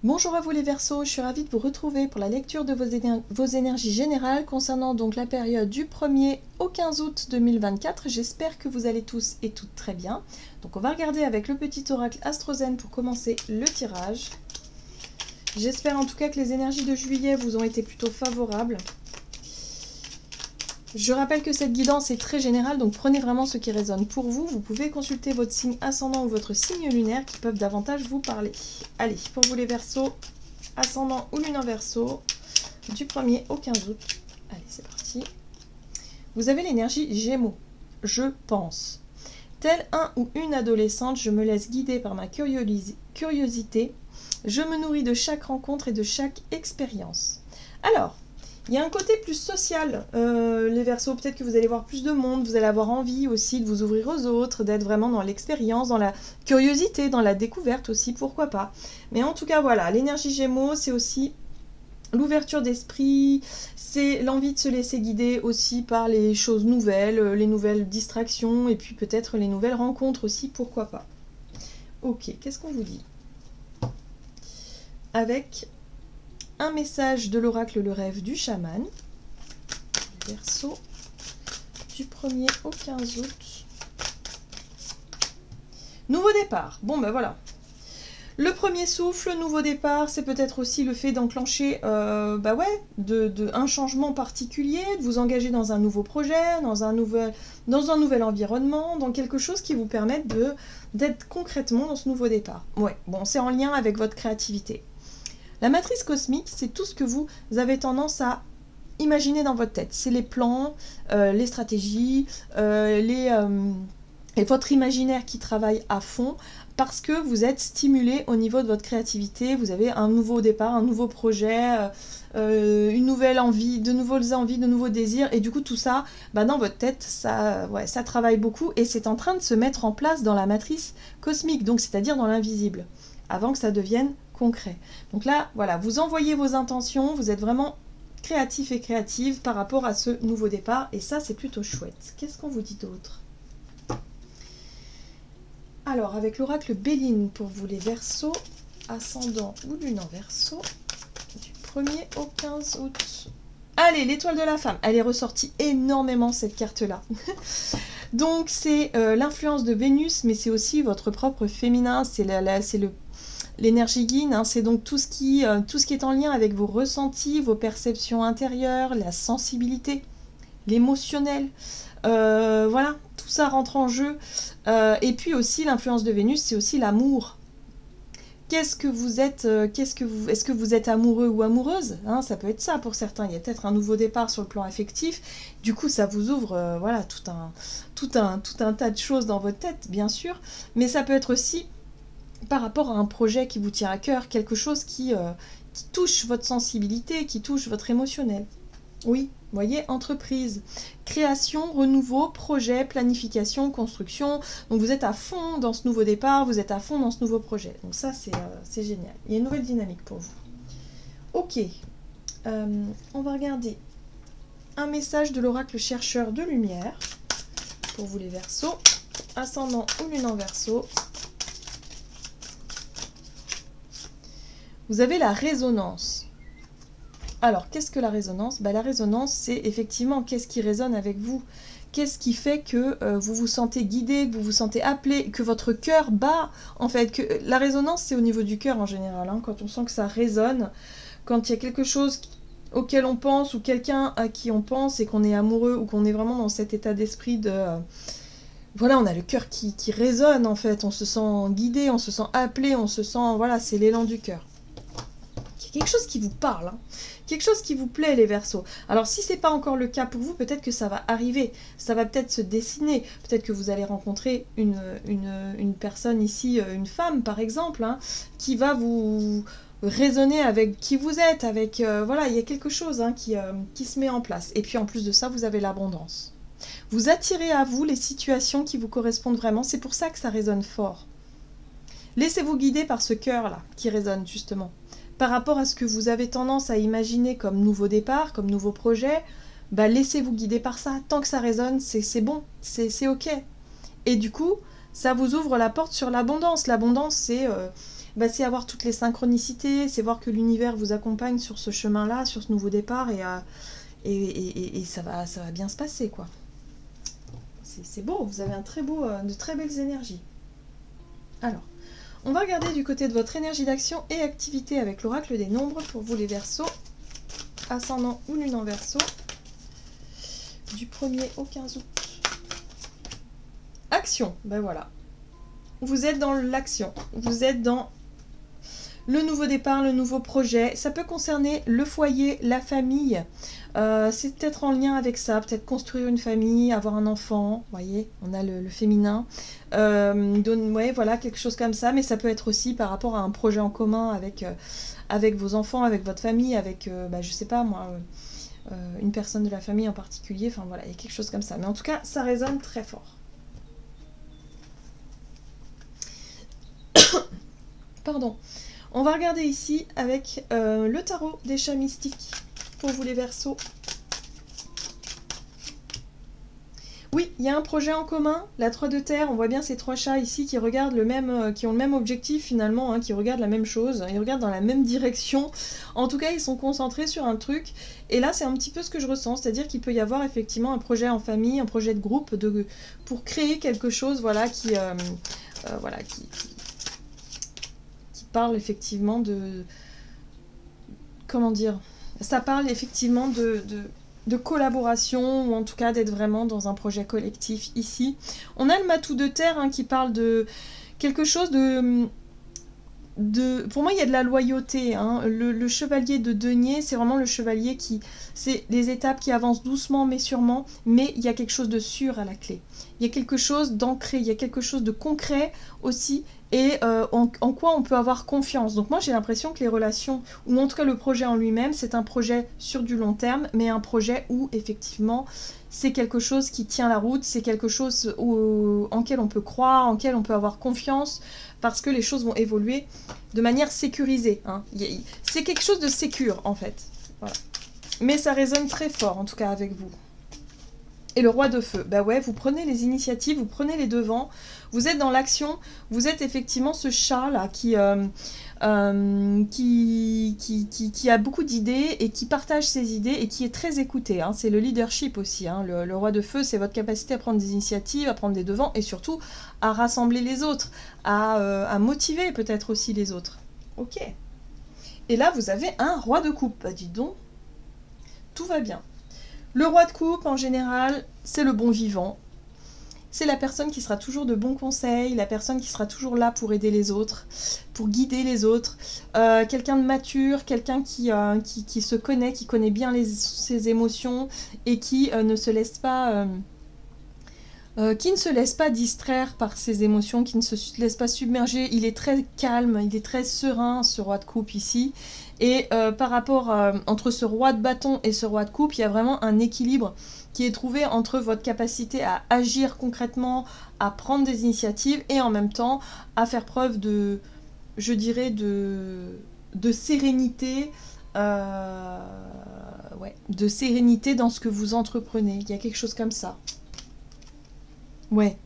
Bonjour à vous les Verseaux, je suis ravie de vous retrouver pour la lecture de vos énergies générales concernant donc la période du 1er au 15 août 2024. J'espère que vous allez tous et toutes très bien. Donc on va regarder avec le petit oracle Astrozen pour commencer le tirage. J'espère en tout cas que les énergies de juillet vous ont été plutôt favorables. Je rappelle que cette guidance est très générale, donc prenez vraiment ce qui résonne pour vous. Vous pouvez consulter votre signe ascendant ou votre signe lunaire qui peuvent davantage vous parler. Allez, pour vous les Verseaux, ascendant ou lune en Verseau, du 1er au 15 août. Allez, c'est parti. Vous avez l'énergie Gémeaux. Je pense. Tel un ou une adolescente, je me laisse guider par ma curiosité. Je me nourris de chaque rencontre et de chaque expérience. Alors, il y a un côté plus social, les Verseaux, peut-être que vous allez voir plus de monde, vous allez avoir envie aussi de vous ouvrir aux autres, d'être vraiment dans l'expérience, dans la curiosité, dans la découverte aussi, pourquoi pas. Mais en tout cas, voilà, l'énergie Gémeaux, c'est aussi l'ouverture d'esprit, c'est l'envie de se laisser guider aussi par les choses nouvelles, les nouvelles distractions, et puis peut-être les nouvelles rencontres aussi, pourquoi pas. Ok, qu'est-ce qu'on vous dit? Avec un message de l'oracle Le Rêve du chaman, Verseau, du 1er au 15 août. Nouveau départ. Bon ben voilà. Le premier souffle, nouveau départ, c'est peut-être aussi le fait d'enclencher un changement particulier, de vous engager dans un nouveau projet, dans un nouvel environnement, dans quelque chose qui vous permette d'être concrètement dans ce nouveau départ. Ouais, bon, c'est en lien avec votre créativité. La matrice cosmique, c'est tout ce que vous avez tendance à imaginer dans votre tête. C'est les plans, les stratégies, et votre imaginaire qui travaille à fond parce que vous êtes stimulé au niveau de votre créativité. Vous avez un nouveau départ, un nouveau projet, une nouvelle envie, de nouveaux désirs. Et du coup, tout ça, dans votre tête, ça travaille beaucoup et c'est en train de se mettre en place dans la matrice cosmique, donc c'est-à-dire dans l'invisible, avant que ça devienne concret. Donc là, voilà, vous envoyez vos intentions, vous êtes vraiment créatif et créative par rapport à ce nouveau départ, et ça, c'est plutôt chouette. Qu'est-ce qu'on vous dit d'autre? Alors, avec l'oracle Béline pour vous les Verseaux, ascendant ou lune en Verseau, du 1er au 15 août. Allez, l'étoile de la femme, elle est ressortie énormément cette carte-là. Donc, c'est l'influence de Vénus, mais c'est aussi votre propre féminin, c'est l'énergie yin, hein, c'est donc tout ce qui est en lien avec vos ressentis, vos perceptions intérieures, la sensibilité, l'émotionnel. Voilà, tout ça rentre en jeu. Et puis aussi, l'influence de Vénus, c'est aussi l'amour. Qu'est-ce que vous êtes, est-ce que vous êtes amoureux ou amoureuse, hein, ça peut être ça pour certains. Il y a peut-être un nouveau départ sur le plan affectif. Du coup, ça vous ouvre voilà, tout un tas de choses dans votre tête, bien sûr. Mais ça peut être aussi par rapport à un projet qui vous tient à cœur, quelque chose qui touche votre sensibilité, qui touche votre émotionnel. Oui, vous voyez, entreprise, création, renouveau, projet, planification, construction. Donc vous êtes à fond dans ce nouveau départ, vous êtes à fond dans ce nouveau projet. Donc ça, c'est génial. Il y a une nouvelle dynamique pour vous. Ok, on va regarder un message de l'oracle chercheur de lumière pour vous les Verseaux, ascendant ou lune en Verseau. Vous avez la résonance. Alors, qu'est-ce que la résonance? La résonance, c'est effectivement qu'est-ce qui résonne avec vous. Qu'est-ce qui fait que vous vous sentez guidé, que vous vous sentez appelé, que votre cœur bat. En fait, que la résonance, c'est au niveau du cœur en général. Hein, quand on sent que ça résonne, quand il y a quelque chose auquel on pense ou quelqu'un à qui on pense et qu'on est amoureux ou qu'on est vraiment dans cet état d'esprit de... voilà, on a le cœur qui résonne en fait. On se sent guidé, on se sent appelé, on se sent... Voilà, c'est l'élan du cœur. Quelque chose qui vous parle, hein. Quelque chose qui vous plaît les Verseaux. Alors si c'est pas encore le cas pour vous, peut-être que ça va arriver, ça va peut-être se dessiner, peut-être que vous allez rencontrer une personne ici, une femme par exemple, hein, qui va vous résonner avec qui vous êtes, avec voilà, il y a quelque chose hein, qui se met en place. Et puis en plus de ça, vous avez l'abondance. Vous attirez à vous les situations qui vous correspondent vraiment, c'est pour ça que ça résonne fort. Laissez-vous guider par ce cœur-là qui résonne justement. Par rapport à ce que vous avez tendance à imaginer comme nouveau départ, comme nouveau projet, laissez-vous guider par ça. Tant que ça résonne, c'est bon, c'est ok. Et du coup, ça vous ouvre la porte sur l'abondance. L'abondance, c'est bah, c'est avoir toutes les synchronicités, c'est voir que l'univers vous accompagne sur ce chemin-là, sur ce nouveau départ, et ça va bien se passer, quoi. C'est beau, vous avez de très belles énergies. Alors, on va regarder du côté de votre énergie d'action et activité avec l'oracle des nombres pour vous les Verseaux, ascendant ou lune en Verseau, du 1er au 15 août. Action, ben voilà. Vous êtes dans l'action, vous êtes dans le nouveau départ, le nouveau projet. Ça peut concerner le foyer, la famille. C'est peut-être en lien avec ça, peut-être construire une famille, avoir un enfant. Vous voyez, on a le féminin. Ouais, voilà, quelque chose comme ça. Mais ça peut être aussi par rapport à un projet en commun avec vos enfants, avec votre famille, avec, je sais pas moi, une personne de la famille en particulier. Enfin voilà, il y a quelque chose comme ça. Mais en tout cas, ça résonne très fort. Pardon. On va regarder ici avec le tarot des chats mystiques pour vous les Verseaux. Oui, il y a un projet en commun, la 3 de terre, on voit bien ces 3 chats ici qui regardent qui ont le même objectif finalement, hein, qui regardent la même chose, ils regardent dans la même direction. En tout cas, ils sont concentrés sur un truc. Et là, c'est un petit peu ce que je ressens, c'est-à-dire qu'il peut y avoir effectivement un projet en famille, un projet de groupe pour créer quelque chose, voilà, qui parle effectivement de... Comment dire? Ça parle effectivement de collaboration, ou en tout cas d'être vraiment dans un projet collectif ici. On a le matou de terre, hein, qui parle de quelque chose de... Pour moi, il y a de la loyauté, hein. Le chevalier de denier, c'est vraiment le chevalier qui... C'est des étapes qui avancent doucement mais sûrement, mais il y a quelque chose de sûr à la clé. Il y a quelque chose d'ancré, il y a quelque chose de concret aussi, et en quoi on peut avoir confiance. Donc moi, j'ai l'impression que les relations, ou en tout cas le projet en lui-même, c'est un projet sur du long terme, mais un projet où, effectivement, c'est quelque chose qui tient la route, c'est quelque chose en quel on peut croire, en quel on peut avoir confiance, parce que les choses vont évoluer de manière sécurisée, hein. C'est quelque chose de sécure, en fait. Voilà. Mais ça résonne très fort, en tout cas, avec vous. Et le roi de feu, bah ouais, vous prenez les initiatives, vous prenez les devants, vous êtes dans l'action, vous êtes effectivement ce chat-là qui a beaucoup d'idées et qui partage ses idées et qui est très écouté, hein. C'est le leadership aussi, hein. Le roi de feu, c'est votre capacité à prendre des initiatives, à prendre des devants et surtout à rassembler les autres, à motiver peut-être aussi les autres. Ok. Et là, vous avez un roi de coupe. Bah dis donc, tout va bien. Le roi de coupe, en général, c'est le bon vivant. C'est la personne qui sera toujours de bons conseils, la personne qui sera toujours là pour aider les autres, pour guider les autres. Quelqu'un de mature, quelqu'un qui se connaît, qui connaît bien ses émotions et qui ne se laisse pas... qui ne se laisse pas distraire par ses émotions, qui ne se laisse pas submerger. Il est très calme, il est très serein, ce roi de coupe ici. Et par rapport entre ce roi de bâton et ce roi de coupe, il y a vraiment un équilibre qui est trouvé entre votre capacité à agir concrètement, à prendre des initiatives et en même temps à faire preuve de, je dirais, de sérénité. De sérénité dans ce que vous entreprenez. Il y a quelque chose comme ça. Ouais.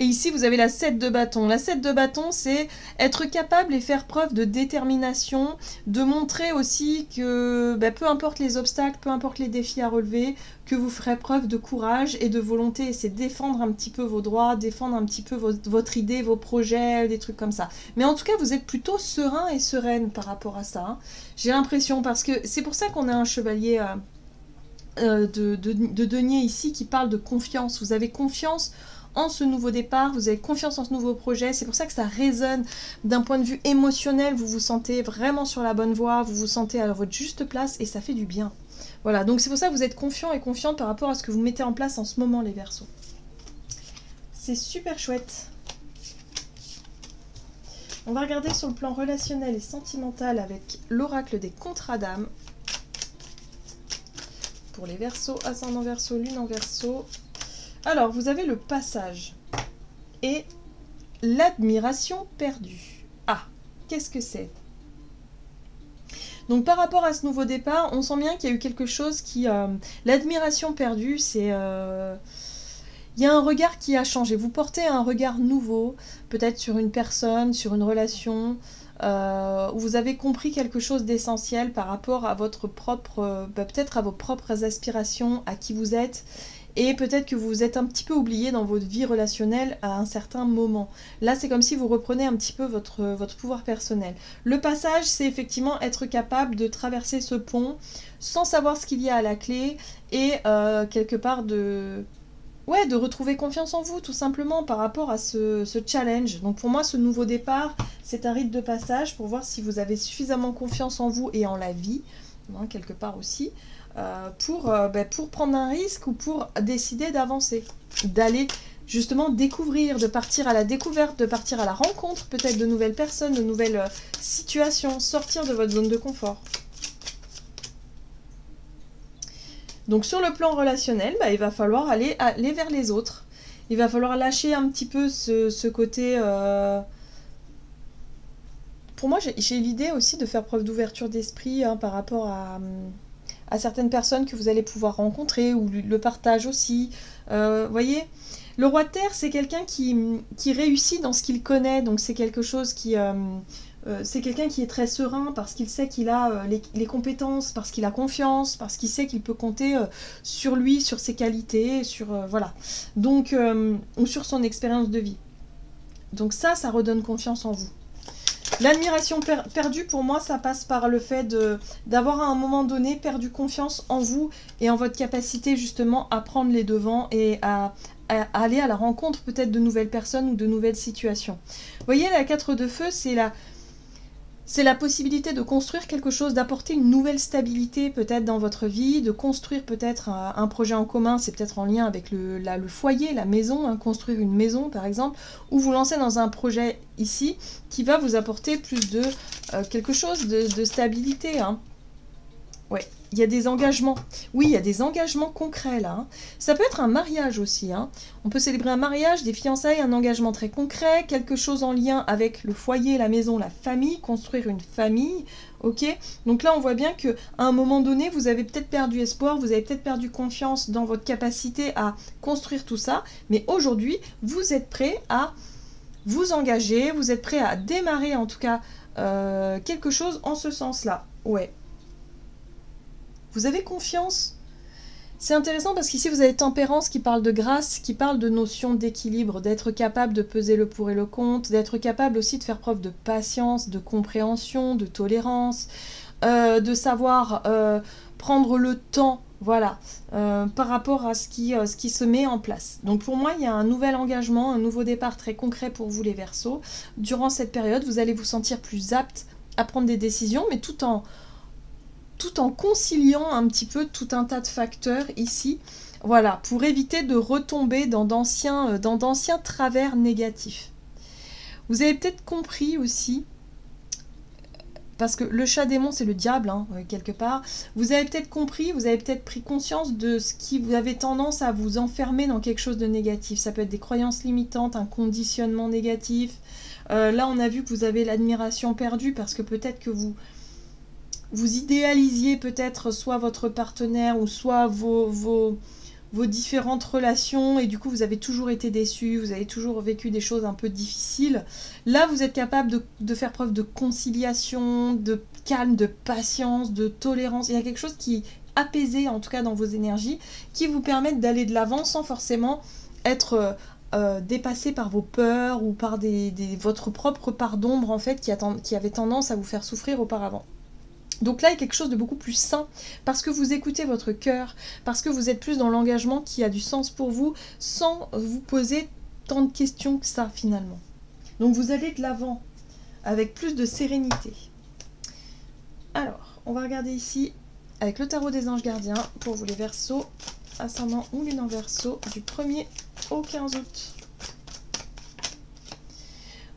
Et ici, vous avez la 7 de bâton. La 7 de bâton, c'est être capable et faire preuve de détermination, de montrer aussi que peu importe les obstacles, peu importe les défis à relever, que vous ferez preuve de courage et de volonté. C'est défendre un petit peu vos droits, défendre un petit peu votre idée, vos projets, des trucs comme ça. Mais en tout cas, vous êtes plutôt serein et sereine par rapport à ça, hein. J'ai l'impression, parce que c'est pour ça qu'on a un chevalier de denier ici qui parle de confiance. Vous avez confiance en ce nouveau départ, vous avez confiance en ce nouveau projet, c'est pour ça que ça résonne d'un point de vue émotionnel, vous vous sentez vraiment sur la bonne voie, vous vous sentez à votre juste place et ça fait du bien. Voilà, donc c'est pour ça que vous êtes confiant et confiante par rapport à ce que vous mettez en place en ce moment, les Verseaux. C'est super chouette. On va regarder sur le plan relationnel et sentimental avec l'oracle des contrats d'âme. Pour les Verseaux, ascendant Verseau, lune en Verseau. Alors, vous avez le passage et l'admiration perdue. Ah, qu'est-ce que c'est? Donc, par rapport à ce nouveau départ, on sent bien qu'il y a eu quelque chose qui... L'admiration perdue, c'est... il y a un regard qui a changé. Vous portez un regard nouveau, peut-être sur une personne, sur une relation, où vous avez compris quelque chose d'essentiel par rapport à votre propre, peut-être à vos propres aspirations, à qui vous êtes, et peut-être que vous vous êtes un petit peu oublié dans votre vie relationnelle à un certain moment. Là, c'est comme si vous reprenez un petit peu votre pouvoir personnel. Le passage, c'est effectivement être capable de traverser ce pont sans savoir ce qu'il y a à la clé et quelque part de retrouver confiance en vous, tout simplement, par rapport à ce challenge. Donc pour moi, ce nouveau départ, c'est un rite de passage pour voir si vous avez suffisamment confiance en vous et en la vie, hein, quelque part aussi, pour prendre un risque ou pour décider d'avancer, d'aller justement découvrir, de partir à la découverte, de partir à la rencontre peut-être de nouvelles personnes, de nouvelles situations, sortir de votre zone de confort. Donc sur le plan relationnel, il va falloir aller vers les autres. Il va falloir lâcher un petit peu ce côté... Pour moi, j'ai l'idée aussi de faire preuve d'ouverture d'esprit par rapport à certaines personnes que vous allez pouvoir rencontrer, ou le partage aussi. Voyez, le roi de terre, c'est quelqu'un qui réussit dans ce qu'il connaît, donc c'est quelque chose qui... c'est quelqu'un qui est très serein parce qu'il sait qu'il a les compétences, parce qu'il a confiance, parce qu'il sait qu'il peut compter sur lui, sur ses qualités, voilà. Donc, ou sur son expérience de vie. Donc ça redonne confiance en vous. L'admiration perdue, pour moi, ça passe par le fait d'avoir à un moment donné perdu confiance en vous et en votre capacité justement à prendre les devants et à aller à la rencontre peut-être de nouvelles personnes ou de nouvelles situations. Vous voyez, la 4 de feu, c'est la possibilité de construire quelque chose, d'apporter une nouvelle stabilité peut-être dans votre vie, de construire peut-être un projet en commun, c'est peut-être en lien avec le foyer, la maison, hein, construire une maison par exemple, ou vous lancer dans un projet ici qui va vous apporter plus de quelque chose de stabilité. Hein. Ouais, il y a des engagements. Oui, il y a des engagements concrets là. Hein. Ça peut être un mariage aussi. Hein. On peut célébrer un mariage, des fiançailles, un engagement très concret, quelque chose en lien avec le foyer, la maison, la famille, construire une famille. Ok. Donc là, on voit bien qu'à un moment donné, vous avez peut-être perdu espoir, vous avez peut-être perdu confiance dans votre capacité à construire tout ça. Mais aujourd'hui, vous êtes prêt à vous engager, vous êtes prêt à démarrer en tout cas quelque chose en ce sens-là. Ouais. Vous avez confiance. C'est intéressant parce qu'ici vous avez tempérance qui parle de grâce, qui parle de notion d'équilibre, d'être capable de peser le pour et le contre, d'être capable aussi de faire preuve de patience, de compréhension, de tolérance, de savoir prendre le temps, voilà, par rapport à ce qui se met en place. Donc pour moi, il y a un nouvel engagement, un nouveau départ très concret pour vous les Verseaux. Durant cette période, vous allez vous sentir plus apte à prendre des décisions, mais tout en conciliant un petit peu tout un tas de facteurs ici, voilà, pour éviter de retomber dans d'anciens travers négatifs. Vous avez peut-être compris aussi, parce que le chat démon c'est le diable, hein, quelque part, vous avez peut-être compris, vous avez peut-être pris conscience de ce qui vous avait tendance à vous enfermer dans quelque chose de négatif. Ça peut être des croyances limitantes, un conditionnement négatif. Là on a vu que vous avez l'admiration perdue parce que peut-être que vous idéalisiez peut-être soit votre partenaire ou soit vos différentes relations et du coup vous avez toujours été déçu, vous avez toujours vécu des choses un peu difficiles. Là vous êtes capable de faire preuve de conciliation, de calme, de patience, de tolérance. Il y a quelque chose qui est apaisé en tout cas dans vos énergies qui vous permettent d'aller de l'avant sans forcément être dépassé par vos peurs ou par votre propre part d'ombre en fait qui avait tendance à vous faire souffrir auparavant. Donc là, il y a quelque chose de beaucoup plus sain, parce que vous écoutez votre cœur, parce que vous êtes plus dans l'engagement qui a du sens pour vous, sans vous poser tant de questions que ça, finalement. Donc vous allez de l'avant, avec plus de sérénité. Alors, on va regarder ici, avec le tarot des anges gardiens, pour vous les Verseaux, ascendant ou lune en Verseau, du 1er au 15 août.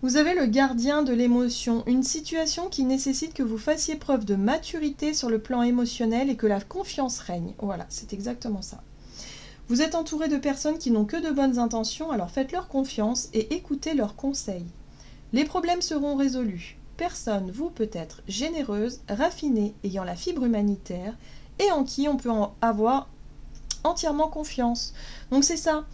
Vous avez le gardien de l'émotion, une situation qui nécessite que vous fassiez preuve de maturité sur le plan émotionnel et que la confiance règne. Voilà, c'est exactement ça. Vous êtes entouré de personnes qui n'ont que de bonnes intentions, alors faites-leur confiance et écoutez leurs conseils. Les problèmes seront résolus. Personne, vous peut-être, généreuse, raffinée, ayant la fibre humanitaire et en qui on peut avoir entièrement confiance. Donc c'est ça.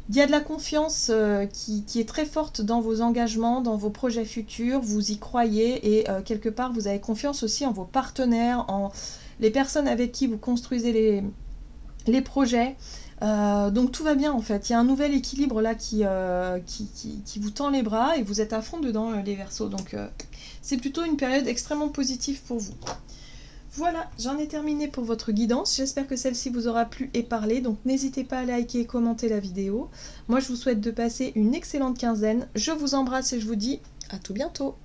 Il y a de la confiance qui est très forte dans vos engagements, dans vos projets futurs, vous y croyez et quelque part vous avez confiance aussi en vos partenaires, en les personnes avec qui vous construisez les projets. Donc tout va bien en fait, il y a un nouvel équilibre là qui vous tend les bras et vous êtes à fond dedans les Verseaux. Donc c'est plutôt une période extrêmement positive pour vous. Voilà, j'en ai terminé pour votre guidance. J'espère que celle-ci vous aura plu et parlé. Donc n'hésitez pas à liker et commenter la vidéo. Moi je vous souhaite de passer une excellente quinzaine. Je vous embrasse et je vous dis à tout bientôt.